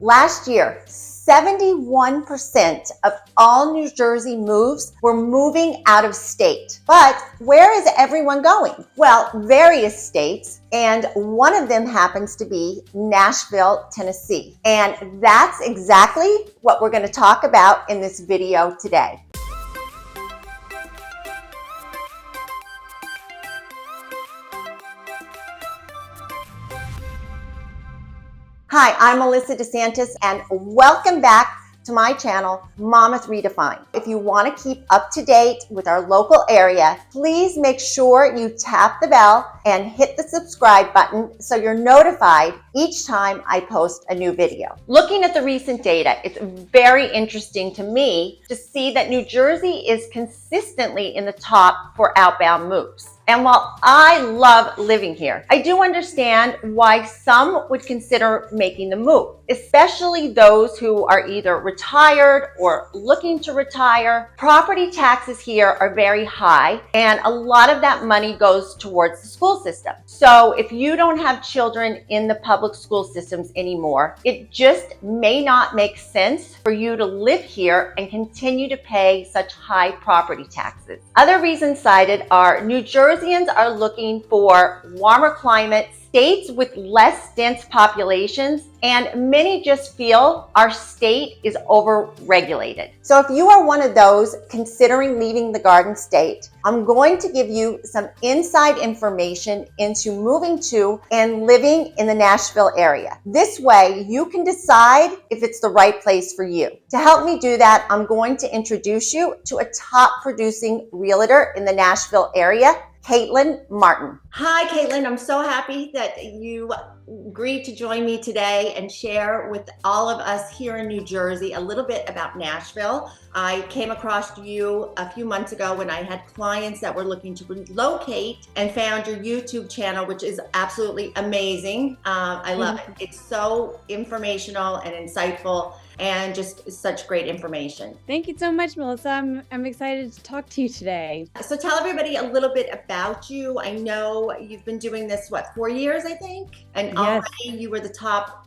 Last year, 71% of all New Jersey moves were moving out of state. But where is everyone going? Well, various states, and one of them happens to be Nashville, Tennessee. And that's exactly what we're going to talk about in this video today. Hi, I'm Melissa DeSantis, and welcome back to my channel, Monmouth Redefined. If you want to keep up to date with our local area, please make sure you tap the bell and hit the subscribe button so you're notified each time I post a new video. Looking at the recent data, it's very interesting to me to see that New Jersey is consistently in the top for outbound moves. And while I love living here, I do understand why some would consider making the move, especially those who are either retired or looking to retire. Property taxes here are very high, and a lot of that money goes towards the school system. So if you don't have children in the public school systems anymore, it just may not make sense for you to live here and continue to pay such high property taxes. Other reasons cited are New Jerseyans are looking for warmer climates, states with less dense populations, and many just feel our state is over-regulated. So if you are one of those considering leaving the Garden State, I'm going to give you some inside information into moving to and living in the Nashville area. This way, you can decide if it's the right place for you. To help me do that, I'm going to introduce you to a top producing realtor in the Nashville area, Caitlin Martin. Hi, Caitlin. I'm so happy that you agreed to join me today and share with all of us here in New Jersey a little bit about Nashville. I came across you a few months ago when I had clients that were looking to relocate and found your YouTube channel, which is absolutely amazing. I love it. It's so informational and insightful, and just such great information. Thank you so much, Melissa. I'm excited to talk to you today. So tell everybody a little bit about you. I know you've been doing this, 4 years, I think? And Yes. Already you were the top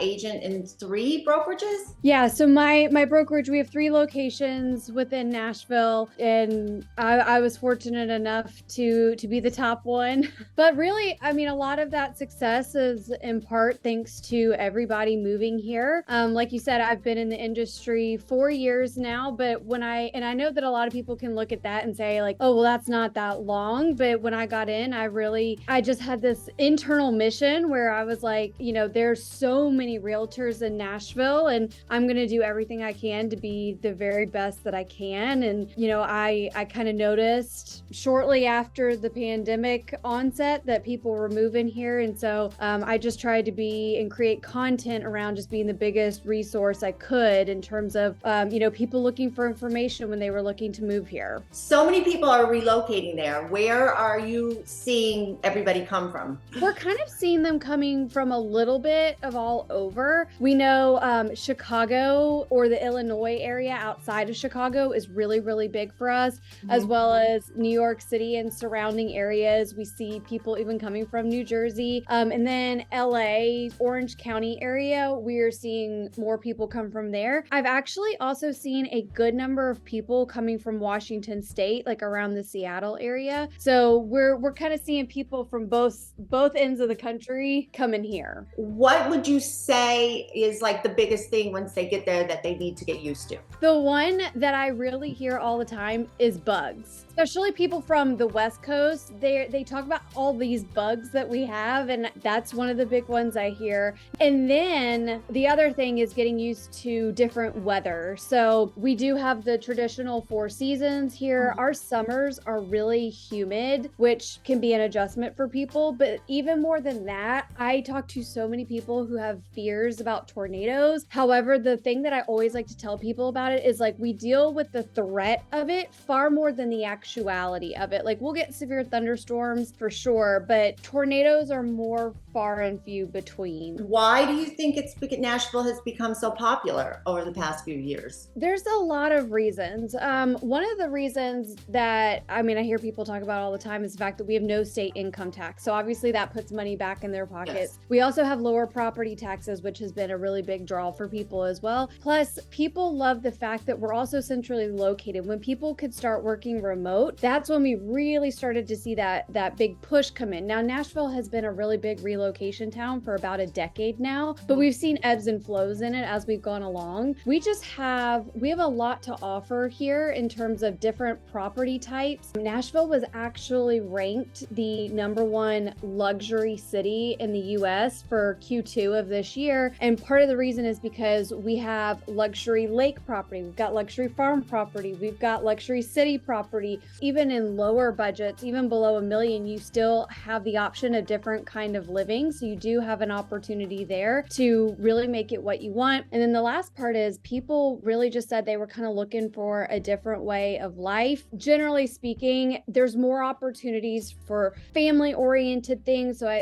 agent in 3 brokerages? Yeah, so my brokerage, we have 3 locations within Nashville, and I was fortunate enough to be the top one. But really, I mean, a lot of that success is in part thanks to everybody moving here. Like you said, I've been in the industry 4 years now, but I know that a lot of people can look at that and say like, oh, well, that's not that long. But when I got in, I just had this internal mission where I was like, you know, there's so many realtors in Nashville, and I'm going to do everything I can to be the very best that I can. And, you know, I kind of noticed shortly after the pandemic onset that people were moving here. And so I just tried to be and create content around just being the biggest resource I could in terms of, you know, people looking for information when they were looking to move here. So many people are relocating there. Where are you seeing everybody come from? We're kind of seeing them coming from a little bit of all over. We know Chicago or the Illinois area outside of Chicago is really, really big for us, as well as New York City and surrounding areas. We see people even coming from New Jersey. And then LA, Orange County area, we're seeing more people come from there. I've actually also seen a good number of people coming from Washington State, like around the Seattle area. So we're kind of seeing people from both ends of the country coming here. What would you say is like the biggest thing once they get there that they need to get used to? The one that I really hear all the time is bugs. Especially people from the West Coast, they talk about all these bugs that we have, and that's one of the big ones I hear. And then the other thing is getting used to different weather. So we do have the traditional 4 seasons here. Our summers are really humid, which can be an adjustment for people. But even more than that, I talk to so many people who have fears about tornadoes. However, the thing that I always like to tell people about it is like we deal with the threat of it far more than the actuality of it. Like we'll get severe thunderstorms for sure, but tornadoes are more far and few between. Why do you think Nashville has become so popular over the past few years? There's a lot of reasons. One of the reasons that, I mean, I hear people talk about all the time is the fact that we have no state income tax. So obviously that puts money back in their pockets. Yes. We also have lower property taxes, which has been a really big draw for people as well. Plus, people love the fact that we're also centrally located. When people could start working remote, that's when we really started to see that big push come in. Now, Nashville has been a really big relocation town for about a decade now, but we've seen ebbs and flows in it as we've gone along. We have a lot to offer here in terms of different property types. Nashville was actually ranked the #1 luxury city in the US for Q2 of this year. And part of the reason is because we have luxury lake property, we've got luxury farm property, we've got luxury city property. Even in lower budgets, even below $1 million, you still have the option of different kind of living. So you do have an opportunity there to really make it what you want. And then the last part is people really just said they were kind of looking for a different way of life. Generally speaking, there's more opportunities for family oriented things. So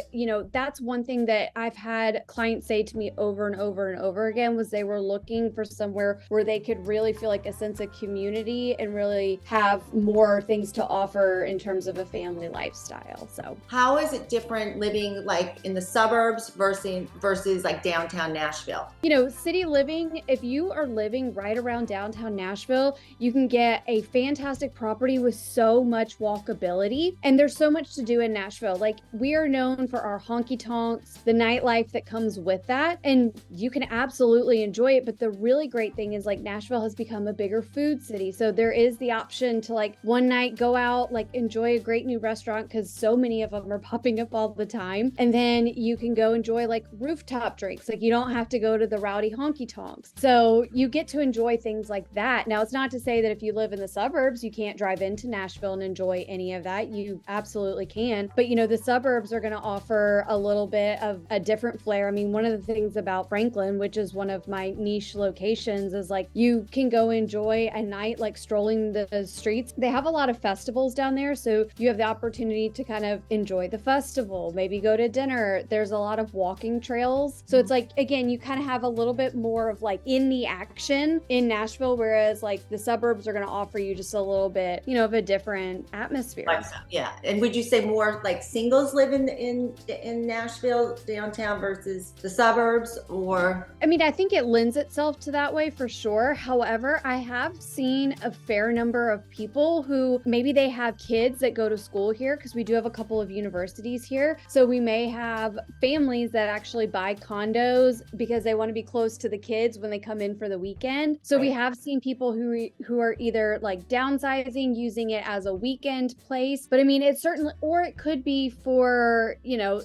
that's one thing that I've had clients say to me over and over and over again was they were looking for somewhere where they could really feel like a sense of community and really have more things to offer in terms of a family lifestyle. So how is it different living like in the suburbs versus like downtown Nashville? City living, if you are living right around downtown Nashville, you can get a fantastic property with so much walkability. And there's so much to do in Nashville. Like, we are known for our honky tonks, the nightlife that comes with that. And you can absolutely enjoy it. But the really great thing is like Nashville has become a bigger food city. So there is the option to like one night go out, like enjoy a great new restaurant because so many of them are popping up all the time. And then you can go enjoy like rooftop drinks. Like, you don't have to go to the rowdy honky tonks. So you get to enjoy things like that. Now, it's not to say that if you live in the suburbs, you can't drive into Nashville and enjoy any of that. You absolutely can. But the suburbs are going to offer a little bit of a different flair. I mean, one of the things about Franklin, which is one of my niche locations, is like you can go enjoy a night like strolling the streets. They have a lot of festivals down there. So you have the opportunity to kind of enjoy the festival, maybe go to dinner. There's a lot of walking trails. So it's like, again, you kind of have a little bit more of like in the action in Nashville, whereas like the suburbs are going to offer you just a little bit, of a different atmosphere. Yeah. And would you say more like singles live in Nashville downtown versus the suburbs? Or I mean, I think it lends itself to that way for sure. However, I have seen a fair number of people who maybe they have kids that go to school here, because we do have a couple of universities here. So we may have families that actually buy condos because they want to be close to the kids when they come in for the weekend. So we have seen people who are either like downsizing, using it as a weekend place. But I mean, it's certainly, or it could be for,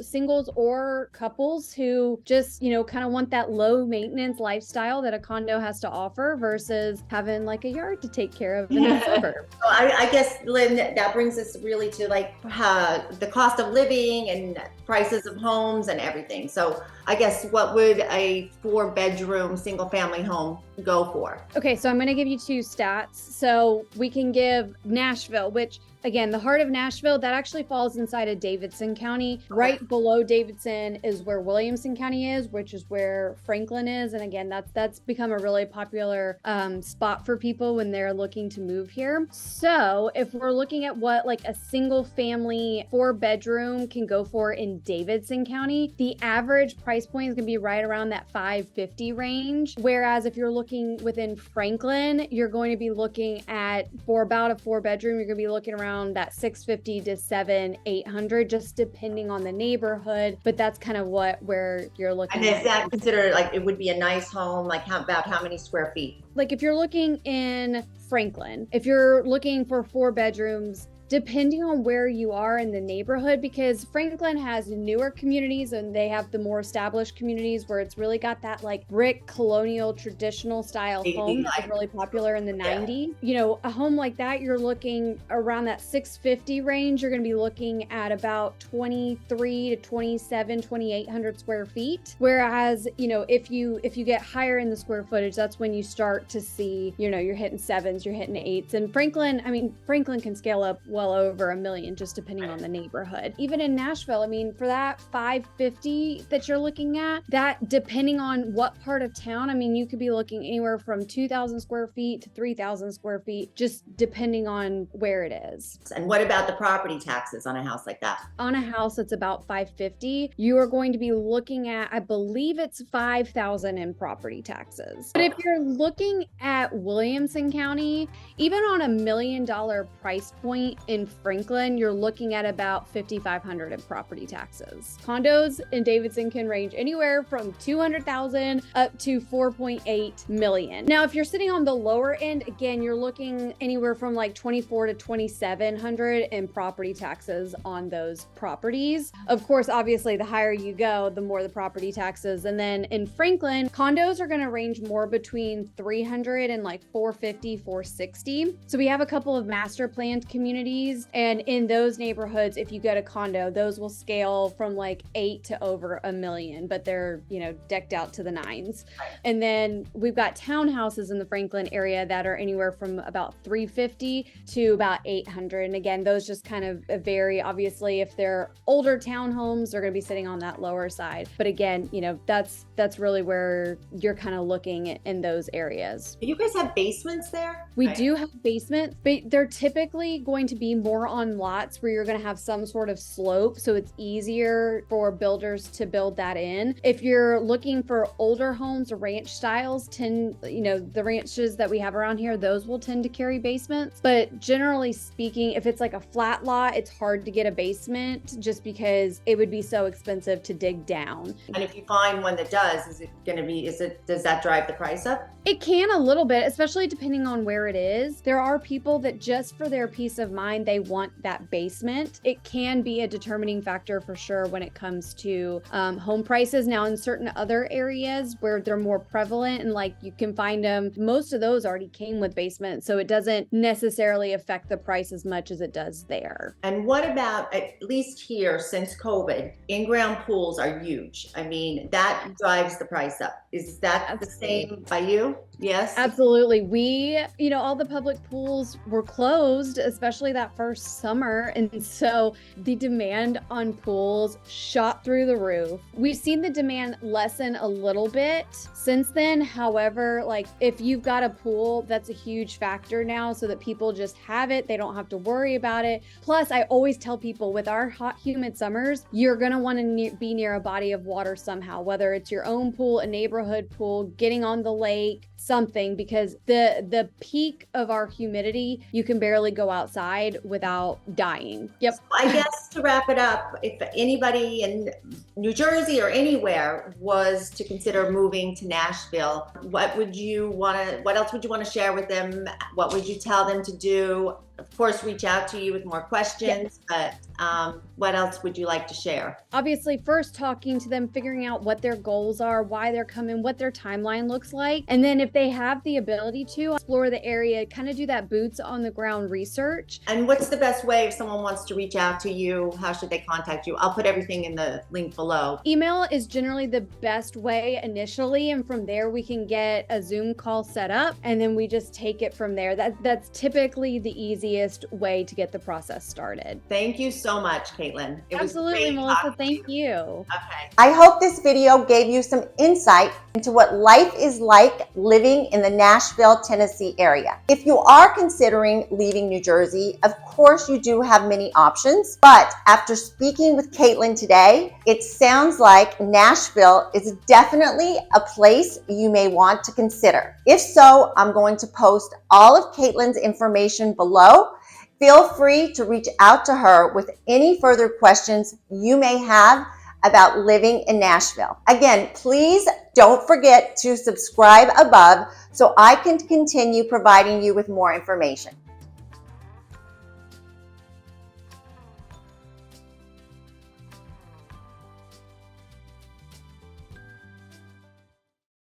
singles or couples who just, kind of want that low maintenance lifestyle that a condo has to offer versus having like a yard to take care of in a suburb. So I guess, Lynn, that brings us really to like the cost of living and prices of homes and everything. So I guess what would a 4-bedroom single family home go for? Okay, so I'm going to give you 2 stats. So we can give Nashville, which again, the heart of Nashville, that actually falls inside of Davidson County. Okay. Right below Davidson is where Williamson County is, which is where Franklin is. And again, that's become a really popular spot for people when they're looking to move here. So if we're looking at what like a single family 4-bedroom can go for in Davidson County, the average price point is going to be right around that $550 range. Whereas if you're looking within Franklin, you're going to be looking at, for about a 4-bedroom, you're going to be looking around that $650 to $700-800, just depending on the neighborhood. But that's kind of where you're looking. And is that considered like it would be a nice home? Like about how many square feet? Like if you're looking in Franklin, if you're looking for 4 bedrooms, depending on where you are in the neighborhood, because Franklin has newer communities and they have the more established communities where it's really got that like brick colonial traditional style home that's really popular in the 90s. A home like that, you're looking around that $650 range. You're going to be looking at about 23 to 27, 2,800 square feet. Whereas, if you get higher in the square footage, that's when you start to see, you're hitting 7s, you're hitting 8s. And Franklin can scale up well over $1 million, just depending on the neighborhood. Even in Nashville, I mean, for that 550 that you're looking at, that depending on what part of town, I mean, you could be looking anywhere from 2,000 square feet to 3,000 square feet, just depending on where it is. And what about the property taxes on a house like that? On a house that's about 550, you are going to be looking at, I believe it's 5,000 in property taxes. But if you're looking at Williamson County, even on $1 million price point in Franklin, you're looking at about 5,500 in property taxes. Condos in Davidson can range anywhere from 200,000 up to 4.8 million. Now, if you're sitting on the lower end, again, you're looking anywhere from like 24 to 2,700 in property taxes on those properties. Of course, obviously, the higher you go, the more the property taxes. And then in Franklin, condos are going to range more between 300 and like 450, 460. So we have a couple of master planned communities, and in those neighborhoods, if you get a condo, those will scale from like 8 to over $1 million, but they're, you know, decked out to the nines. And then we've got townhouses in the Franklin area that are anywhere from about 350 to about 800. And again, those just kind of vary. Obviously, if they're older townhomes, they're going to be sitting on that lower side. But again, you know, that's really where you're kind of looking in those areas. You guys have basements there? We do have basements, but they're typically going to be more on lots where you're going to have some sort of slope, so it's easier for builders to build that in. If you're looking for older homes, ranch styles the ranches that we have around here, those will tend to carry basements. But generally speaking, if it's like a flat lot, it's hard to get a basement just because it would be so expensive to dig down. And if you find one that does, does that drive the price up? It can a little bit, especially depending on where it is. There are people that just for their peace of mind, they want that basement. It can be a determining factor for sure when it comes to home prices. Now, in certain other areas where they're more prevalent and like you can find them, most of those already came with basements. So it doesn't necessarily affect the price as much as it does there. And what about, at least here since COVID, in-ground pools are huge. I mean, that drives the price up. Is that the same by you? Yes. Absolutely. All the public pools were closed, especially that first summer. And so the demand on pools shot through the roof. We've seen the demand lessen a little bit since then. However, like if you've got a pool, that's a huge factor now so that people just have it. They don't have to worry about it. Plus, I always tell people with our hot, humid summers, you're going to want to be near a body of water somehow, whether it's your own pool, a neighborhood pool, getting on the lake, something, because the peak of our humidity, you can barely go outside without dying. Yep. I guess to wrap it up, if anybody in New Jersey or anywhere was to consider moving to Nashville, what else would you want to share with them? What would you tell them to do? Of course, reach out to you with more questions, but what else would you like to share? Obviously, first talking to them, figuring out what their goals are, why they're coming, what their timeline looks like. And then if they have the ability to explore the area, kind of do that boots on the ground research. And what's the best way if someone wants to reach out to you? How should they contact you? I'll put everything in the link below. Email is generally the best way initially. And from there, we can get a Zoom call set up and then we just take it from there. That's typically the easiest way to get the process started. Thank you so much, Caitlin. It Absolutely, was Melissa. Thank you. Okay. I hope this video gave you some insight into what life is like living in the Nashville, Tennessee area. If you are considering leaving New Jersey, of course you do have many options, but after speaking with Caitlin today, it sounds like Nashville is definitely a place you may want to consider. If so, I'm going to post all of Caitlin's information below. Feel free to reach out to her with any further questions you may have about living in Nashville. Again, please don't forget to subscribe above so I can continue providing you with more information.